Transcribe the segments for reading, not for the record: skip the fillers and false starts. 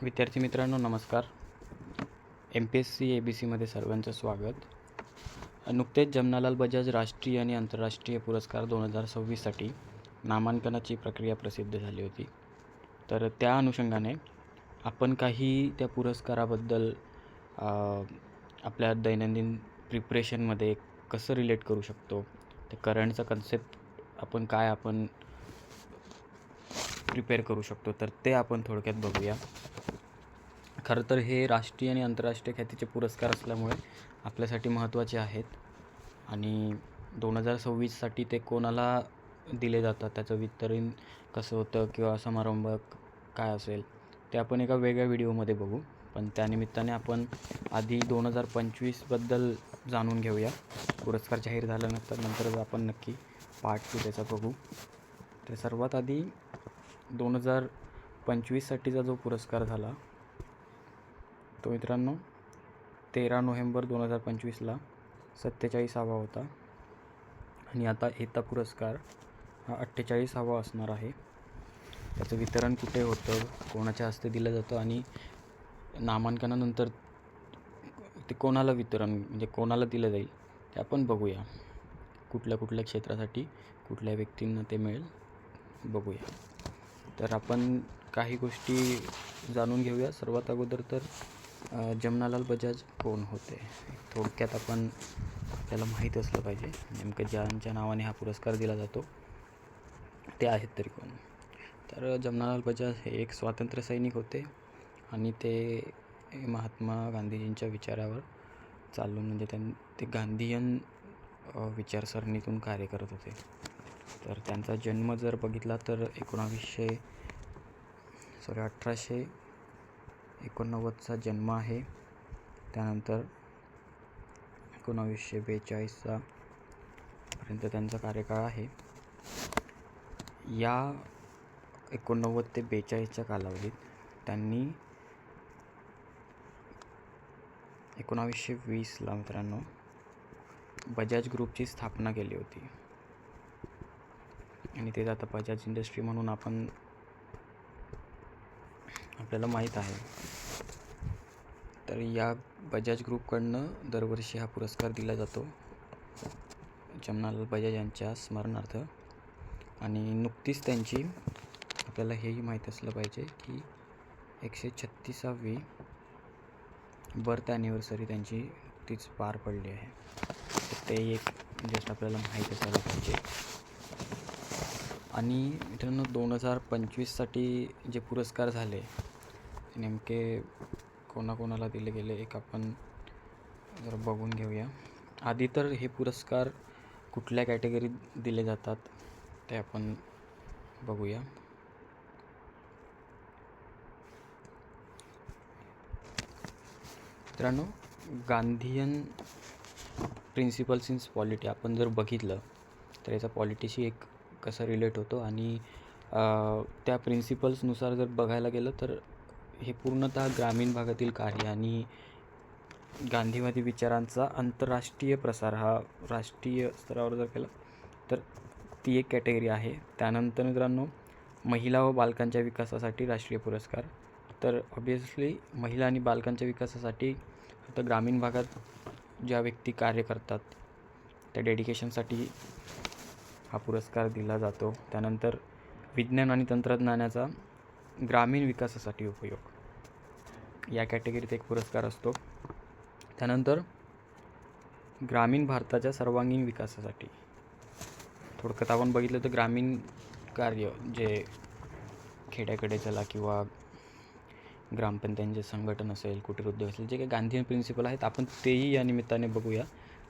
विद्यार्थी मित्रांनो नमस्कार. MPSC ABC सर्वांचं स्वागत. नुकतेच जमनालाल बजाज राष्ट्रीय आणि आंतरराष्ट्रीय पुरस्कार 2026साठी नामांकनाची प्रक्रिया प्रसिद्ध झाली होती. तर त्या अनुषंगाने आपण काही त्या पुरस्काराबद्दल आपल्या दैनंदिन प्रिपरेशनमध्ये कसं रिलेट करू शकतो, ते करंटचा कन्सेप्ट आपण प्रिपेअर करू शकतो, तर ते आपण थोडक्यात बघूया. खरं तर हे राष्ट्रीय आणि आंतरराष्ट्रीय ख्यातीचे पुरस्कार असल्यामुळे आपल्यासाठी महत्त्वाचे आहेत आणि 2026साठी ते कोणाला दिले जातात, त्याचं वितरण कसं होतं किंवा समारंभ काय असेल ते आपण एका वेगळ्या व्हिडिओमध्ये बघू. पण त्यानिमित्ताने आपण आधी 2025बद्दल जाणून घेऊया. पुरस्कार जाहीर झाल्यानंतर आपण नक्की पार्ट 2 त्याचा बघू. तर सर्वात आधी 2025साठीचा जो पुरस्कार झाला तो मित्रांनो 13 नोव्हेंबर 2025ला 47वा होता आणि आता येता पुरस्कार हा 48वा असणार आहे. त्याचं वितरण कुठे होतं, कोणाच्या हस्ते दिलं जातं आणि नामांकनानंतर ते कोणाला कोणाला दिलं जाईल ते आपण बघूया. कुठल्या क्षेत्रासाठी कुठल्या व्यक्तींना ते मिळेल बघूया. तर आपण काही गोष्टी जाणून घेऊया. सर्वात अगोदर तर जमनालाल बजाज कोण होते, थोडक्यात आपल्याला माहीत असलं पाहिजे. नेमकं ज्यांच्या नावाने हा पुरस्कार दिला जातो ते आहेत तरी कोण. तर जमनालाल बजाज हे एक स्वातंत्र्य सैनिक होते आणि ते महात्मा गांधीजींच्या विचारावर चालून ते गांधीयन विचारसरणीतून कार्य करत होते. तर त्यांचा जन्म जर बघितला तर 1889चा जन्म आहे. त्यानंतर 1942 पर्यंत त्यांचा कार्यकाळ आहे. या 89 ते 42च्या कालावधीत त्यांनी 1920ला मित्रांनो बजाज ग्रुपची स्थापना केली होती आणि ते आता बजाज इंडस्ट्री म्हणून आपल्याला माहीत आहे. तर या बजाज ग्रुपकडनं दरवर्षी हा पुरस्कार दिला जातो जमनालाल बजाज यांच्या स्मरणार्थ. आणि नुकतीच त्यांची आपल्याला हेही माहीत असलं पाहिजे की 136वी बर्थ ॲनिव्हर्सरी त्यांची नुकतीच पार पडली आहे. तर ते एक जस्ट आपल्याला माहीत असायला पाहिजे. आणि मित्रांनो 2025साठी जे पुरस्कार झाले नेमके कोणाकोणाला दिले गेले एक आपण जरा बघून घेऊया. आधी तर हे पुरस्कार कुठल्या कॅटेगरीत दिले जातात ते आपण बघूया. मित्रांनो गांधीयन प्रिन्सिपल्स इन पॉलिटी आपण जर बघितलं तर याचा पॉलिटीशी एक कसं रिलेट होतो आणि त्या प्रिन्सिपल्सनुसार जर बघायला गेलं तर हे पूर्णतः ग्रामीण भागातील कार्य आणि गांधीवादी विचारांचा आंतरराष्ट्रीय प्रसार हा राष्ट्रीय स्तरावर जर केला तर ती एक कॅटेगरी आहे. त्यानंतर मित्रांनो महिला व बालकांच्या विकासासाठी राष्ट्रीय पुरस्कार. तर ऑब्वियसली महिला आणि बालकांच्या विकासासाठी फक्त ग्रामीण भागात ज्या व्यक्ती कार्य करतात त्या डेडिकेशनसाठी हा पुरस्कार दिला जातो. त्यानंतर विज्ञान आणि तंत्रज्ञानाचा ग्रामीण विकासासाठी उपयोग या कॅटेगरीत एक पुरस्कार असतो. त्यानंतर ग्रामीण भारताच्या सर्वांगीण विकासासाठी थोडक्यात आपण बघितलं तर ग्रामीण कार्य जे खेड्याकडे चला किंवा ग्रामपंचायतींचे संघटन असेल, कुटीर उद्योग असेल, जे काही गांधीयन प्रिन्सिपल आहेत आपण तेही या निमित्ताने बघूया.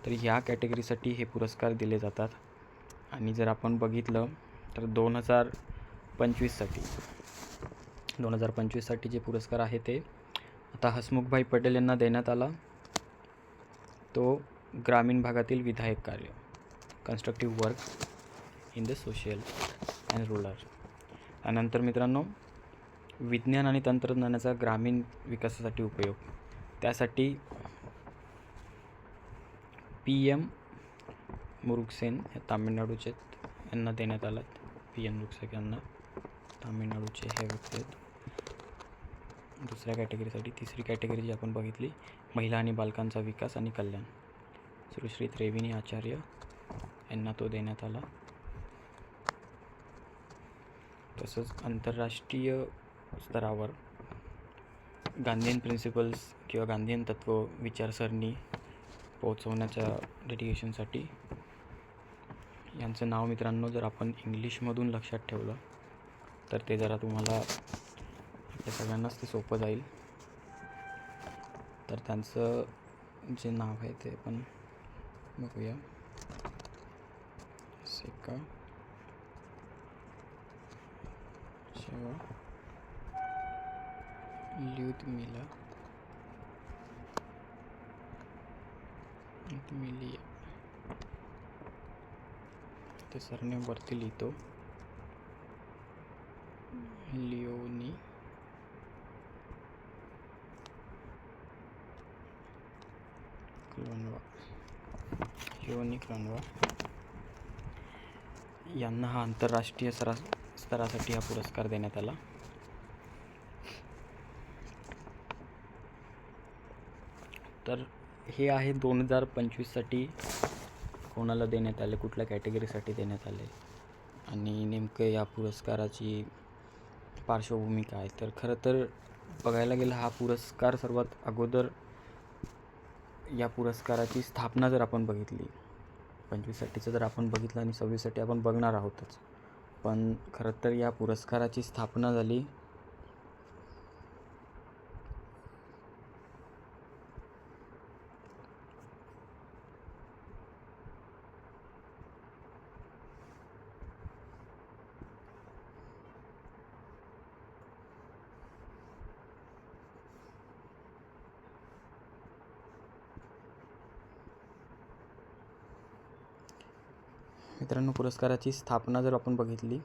तर ह्या कॅटेगरीसाठी हे पुरस्कार दिले जातात. आणि जर आपण बघितलं तर 2025साठी जे पुरस्कार आहे ते आता हसमुखभाई पटेल यांना देण्यात आला. तो ग्रामीण भागातील विधायक कार्य, constructive work in the social and rural. त्यानंतर मित्रांनो विज्ञान आणि तंत्रज्ञानाचा ग्रामीण विकासासाठी उपयोग, त्यासाठी PM मुरुगसेन हे तामिळनाडूचे यांना देण्यात आला. PM मुरुगसेन यांना तामिळनाडूचे हे व्यक्ती आहेत. दुसऱ्या कॅटेगरीसाठी. तिसरी कॅटेगरी जी आपण बघितली, महिला आणि बालकांचा विकास आणि कल्याण, सुश्री त्रेविनी आचार्य यांना तो देण्यात आला. तसंच आंतरराष्ट्रीय स्तरावर गांधीयन प्रिन्सिपल्स किंवा गांधीयन तत्त्व विचारसरणी पोहोचवण्याच्या डेडिकेशनसाठी यांचं नाव मित्रांनो जर आपण इंग्लिशमधून लक्षात ठेवलं तर ते जरा तुम्हाला आपल्या सगळ्यांनाच ते सोपं जाईल. तर त्यांचं जे नाव आहे ते आपण बघूया. सेका शेवा ल्युदमिला मिलिया, ते सरनेम वरती लिहितो, लिओनी क्लोनवा यांना हा आंतरराष्ट्रीय स्तरासाठी हा पुरस्कार देण्यात आला. तर हे आहे 2025साठी कोणाला देण्यात आले, कुठल्या कॅटेगरीसाठी देण्यात आले आणि नेमकं या पुरस्काराची पार्श्वभूमी काय. तर खरं तर बघायला गेलं हा पुरस्कार सर्वात अगोदर या पुरस्काराची स्थापना जर आपण बघितली, 25साठीचं जर आपण बघितलं आणि 26साठी आपण बघणार आहोतच, पण खरं तर या पुरस्काराची स्थापना झाली मित्रांनो. पुरस्काराची स्थापना जर आपण बघितली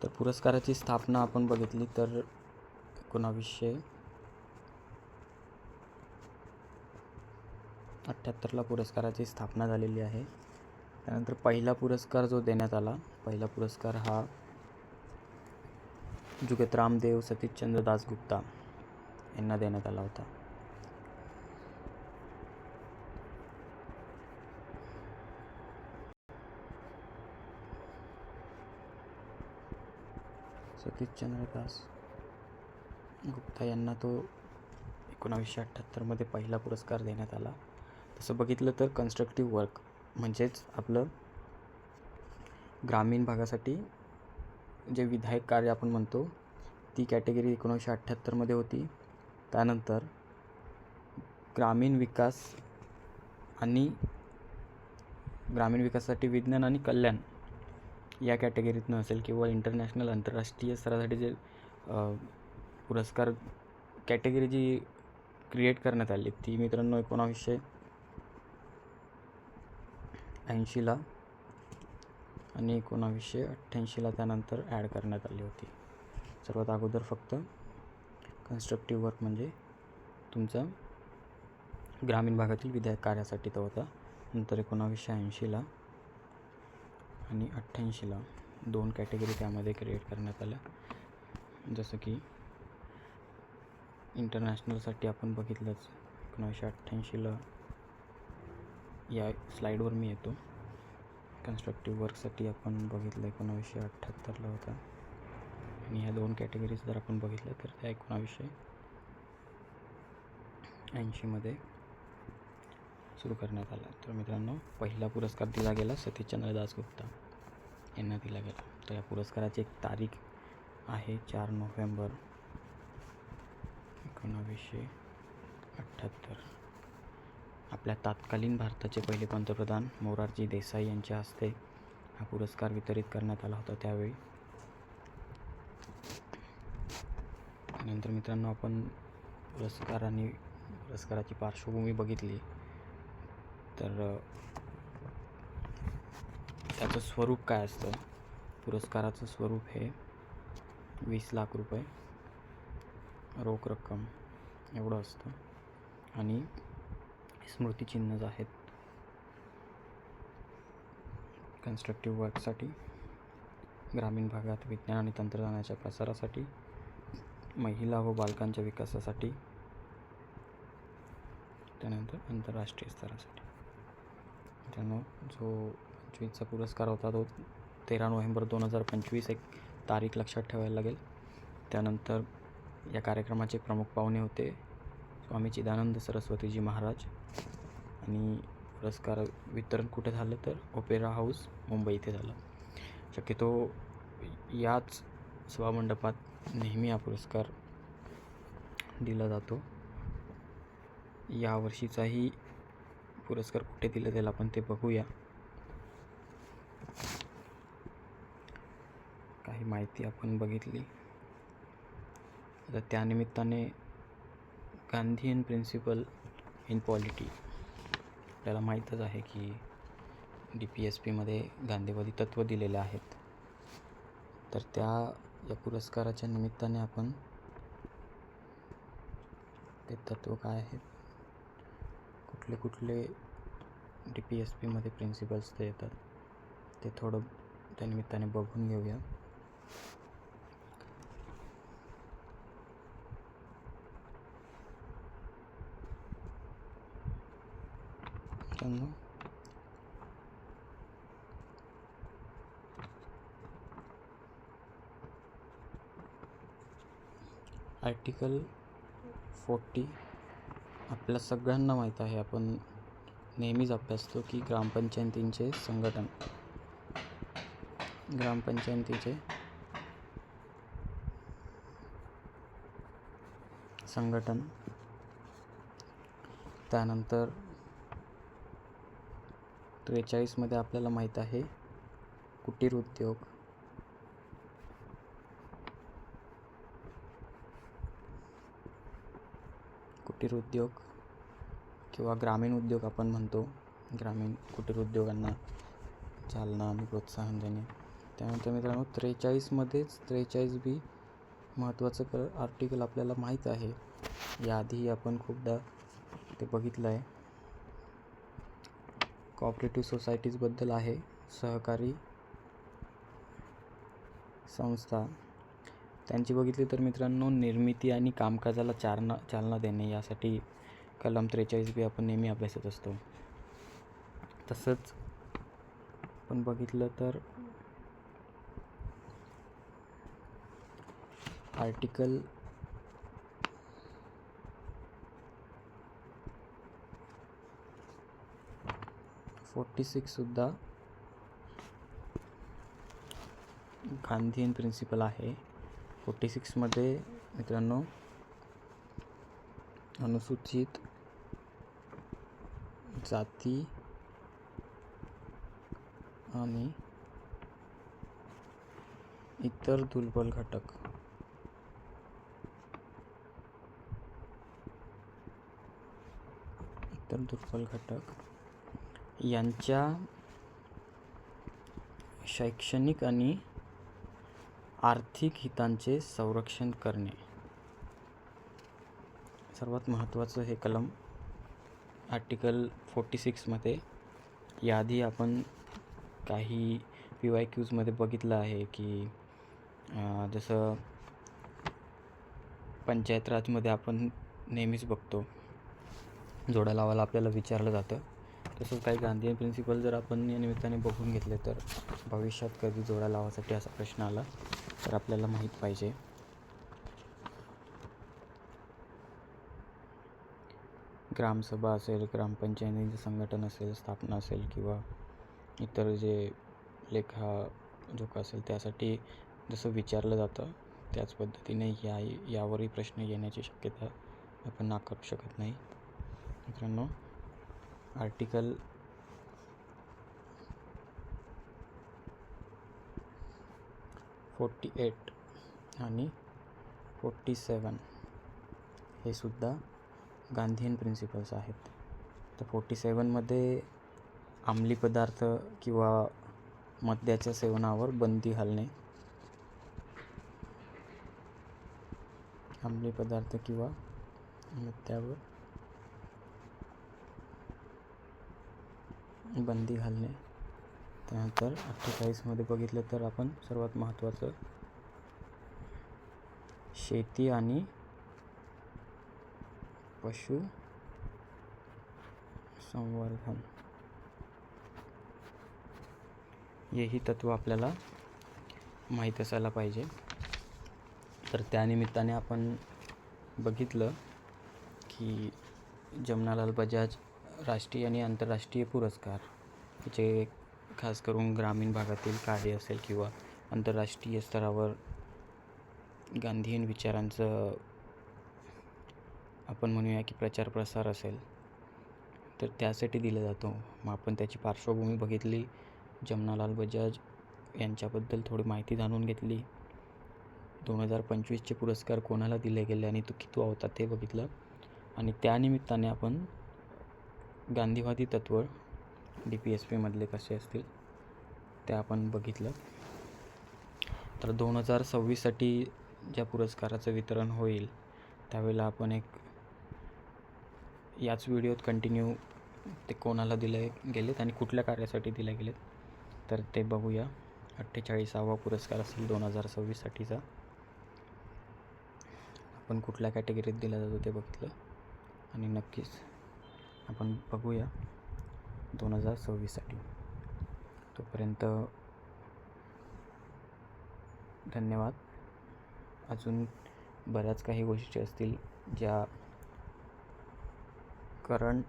तर पुरस्काराची स्थापना आपण बघितली तर 1978ला पुरस्काराची स्थापना झालेली आहे. त्यानंतर पहिला पुरस्कार जो देण्यात आला, पहिला पुरस्कार हा जुगत रामदेव सतीशचंद्र दासगुप्ता यांना देण्यात आला होता. सतीशचंद्र दास गुप्ता यांना तो 1978मध्ये पहिला पुरस्कार देण्यात आला. तसं बघितलं तर कन्स्ट्रक्टिव्ह वर्क म्हणजेच आपलं ग्रामीण भागासाठी जे विधायक कार्य आपण म्हणतो ती कॅटेगरी 1978मध्ये होती. त्यानंतर ग्रामीण विकास आणि ग्रामीण विकासासाठी विज्ञान आणि कल्याण या कॅटेगरीतनं असेल किंवा इंटरनॅशनल आंतरराष्ट्रीय स्तरासाठी जे पुरस्कार कॅटेगरी जी क्रिएट करण्यात आली ती मित्रांनो 1980ला आणि 1988ला त्यानंतर ॲड करण्यात आली होती. सर्वात अगोदर फक्त कन्स्ट्रक्टिव्ह वर्क म्हणजे तुमचा ग्रामीण भागातील विधायक कार्यासाठी तो होता. नंतर 1980ला आणि 88ला 2 कॅटेगरी त्यामध्ये क्रिएट करण्यात आल्या. जसं की इंटरनॅशनलसाठी आपण बघितलंच 1988ला या स्लाईडवर मी येतो. कन्स्ट्रक्टिव्ह वर्कसाठी आपण बघितलं 1978ला होता आणि ह्या 2 कॅटेगरीज जर आपण बघितल्या तर त्या 1980मध्ये सुरू करण्यात आला. तर मित्रांनो पहिला पुरस्कार दिला गेला सतीशचंद्र दासगुप्ता यांना दिला गेला. तर या पुरस्काराची एक तारीख आहे 4 नोव्हेंबर 1978. आपल्या तत्कालीन भारताचे पहिले पंतप्रधान मोरारजी देसाई यांच्या हस्ते हा पुरस्कार वितरित करण्यात आला होता त्यावेळी. नंतर मित्रांनो आपण पुरस्कार आणि पुरस्काराची पार्श्वभूमी बघितली तर त्याचं स्वरूप काय असतं. पुरस्काराचं स्वरूप हे 20 लाख रुपये रोख रक्कम एवढं असतं आणि स्मृतिचिन्हच आहेत. कन्स्ट्रक्टिव्ह वर्कसाठी, ग्रामीण भागात विज्ञान आणि तंत्रज्ञानाच्या प्रसारासाठी, महिला व बालकांच्या विकासासाठी, त्यानंतर आंतरराष्ट्रीय स्तरासाठी. मित्रांनो, जो 25चा पुरस्कार होता तो 13 नोव्हेंबर 2025 एक तारीख लक्षात ठेवायला लागेल. त्यानंतर या कार्यक्रमाचे प्रमुख पाहुणे होते स्वामी चिदानंद सरस्वतीजी महाराज आणि पुरस्कार वितरण कुठे झालं तर ओपेरा हाऊस मुंबई इथे झालं. शक्यतो याच सभामंडपात नेहमी हा पुरस्कार दिला जातो. यावर्षीचाही पुरस्कार कुठे दिला जाईल आपण ते बघूया. काही माहिती आपण बघितली. आता त्यानिमित्ताने गांधीयन प्रिन्सिपल इन पॉलिटी आपल्याला माहीतच आहे की DPSPमध्ये गांधीवादी तत्त्व दिलेले आहेत. तर या पुरस्काराच्या निमित्ताने आपण ते तत्त्व काय आहेत, कुठले कुठले DPSPमध्ये प्रिन्सिपल्स ते येतात ते थोडं त्या निमित्ताने बघून घेऊया. आर्टिकल 40 आपल्या सगळ्यांना माहीत आहे, आपण नेहमीच अभ्यासतो की ग्रामपंचायतींचे संघटन, त्यानंतर 43मध्ये आपल्याला माहीत आहे कुटीर उद्योग किंवा ग्रामीण उद्योग आपण म्हणतो, ग्रामीण कुटीर उद्योगांना चालना आणि प्रोत्साहन देणे. त्यानंतर मित्रांनो 43B महत्त्वाचं आर्टिकल आपल्याला माहीत आहे, याआधी आपण खूपदा ते बघितलं आहे. कोऑपरेटिव्ह सोसायटीजबद्दल आहे. सहकारी संस्था त्यांची बघितली तर मित्रांनो निर्मिती आणि कामकाजाला चालना देणे यासाठी कलम 43B आपण नेहमी अभ्यासत असतो. तसंच आपण बघितलं तर आर्टिकल 46 सुद्धा गांधीयन प्रिन्सिपल आहे. 46मध्ये मित्रांनो अनुसूचित जाती आणि इतर दुर्बल घटक यांच्या शैक्षणिक आणि आर्थिक हितांचे संरक्षण करणे सर्वात महत्त्वाचं हे कलम आर्टिकल 46मध्ये. याआधी आपण काही PYQजमध्ये बघितलं आहे की जसं पंचायत राजमध्ये आपण नेहमीच बघतो जोडा लावायला आपल्याला विचारलं जातं. तसंच काही गांधीयन प्रिन्सिपल जर आपण या निमित्ताने बघून घेतले तर भविष्यात कधी जोडा लावासाठी असा प्रश्न आला तर आपल्याला माहीत पाहिजे. ग्रामसभा असेल, ग्रामपंचायतींचे संघटन असेल, स्थापना असेल किंवा इतर जे लेखाजोखा असेल त्यासाठी जसं विचारलं जातं त्याच पद्धतीने यावरही प्रश्न येण्याची शक्यता आपण नाकारू शकत नाही. मित्रांनो आर्टिकल 48 आणि 47 हे सुद्धा गांधीयन प्रिन्सिपल्स आहेत. तर 47मध्ये अंमली पदार्थ किंवा मद्याच्या सेवनावर बंदी घालणे. अंमली पदार्थ किंवा मद्यावर बंदी घालणे. त्यानंतर 48मध्ये बघितलं तर आपण सर्वात महत्त्वाचं शेती आणि पशु संवर्धन, हेही तत्व आपल्याला माहीत असायला पाहिजे. तर त्यानिमित्ताने आपण बघितलं की जमनालाल बजाज राष्ट्रीय आणि आंतरराष्ट्रीय पुरस्कार, जे खास करून ग्रामीण भागातील कार्य असेल किंवा आंतरराष्ट्रीय स्तरावर गांधीयन विचारांचं आपण म्हणूया की प्रचार प्रसार असेल तर त्यासाठी दिला जातो. मग आपण त्याची पार्श्वभूमी बघितली, जमनालाल बजाज यांच्याबद्दल थोडी माहिती जाणून घेतली, 2025चे पुरस्कार कोणाला दिले गेले आणि तो कितवा होता ते बघितलं, आणि त्यानिमित्ताने आपण गांधीवादी तत्त्व DPSPमधले कसे असतील ते आपण बघितलं. तर 2026साठी ज्या पुरस्काराचं वितरण होईल त्यावेळेला आपण याच व्हिडिओत कंटिन्यू ते कोणाला दिले गेलेत आणि कुठल्या कार्यासाठी दिले गेलेत तर ते बघूया. 48वा पुरस्कार असेल 2026साठीचा. आपण कुठल्या कॅटेगरीत दिला जातो ते बघितलं आणि नक्कीच आपण बघूया 2026साठी. तोपर्यंत धन्यवाद. अजून बऱ्याच काही गोष्टी असतील ज्या करंट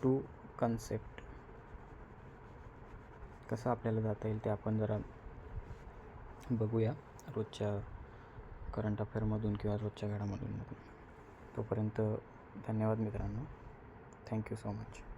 टू कन्सेप्ट कसं आपल्याला जाता येईल ते आपण जरा बघूया रोजच्या करंट अफेअरमधून किंवा रोजच्या घडामोडींमधून. तोपर्यंत धन्यवाद मित्रांनो. Thank you so much.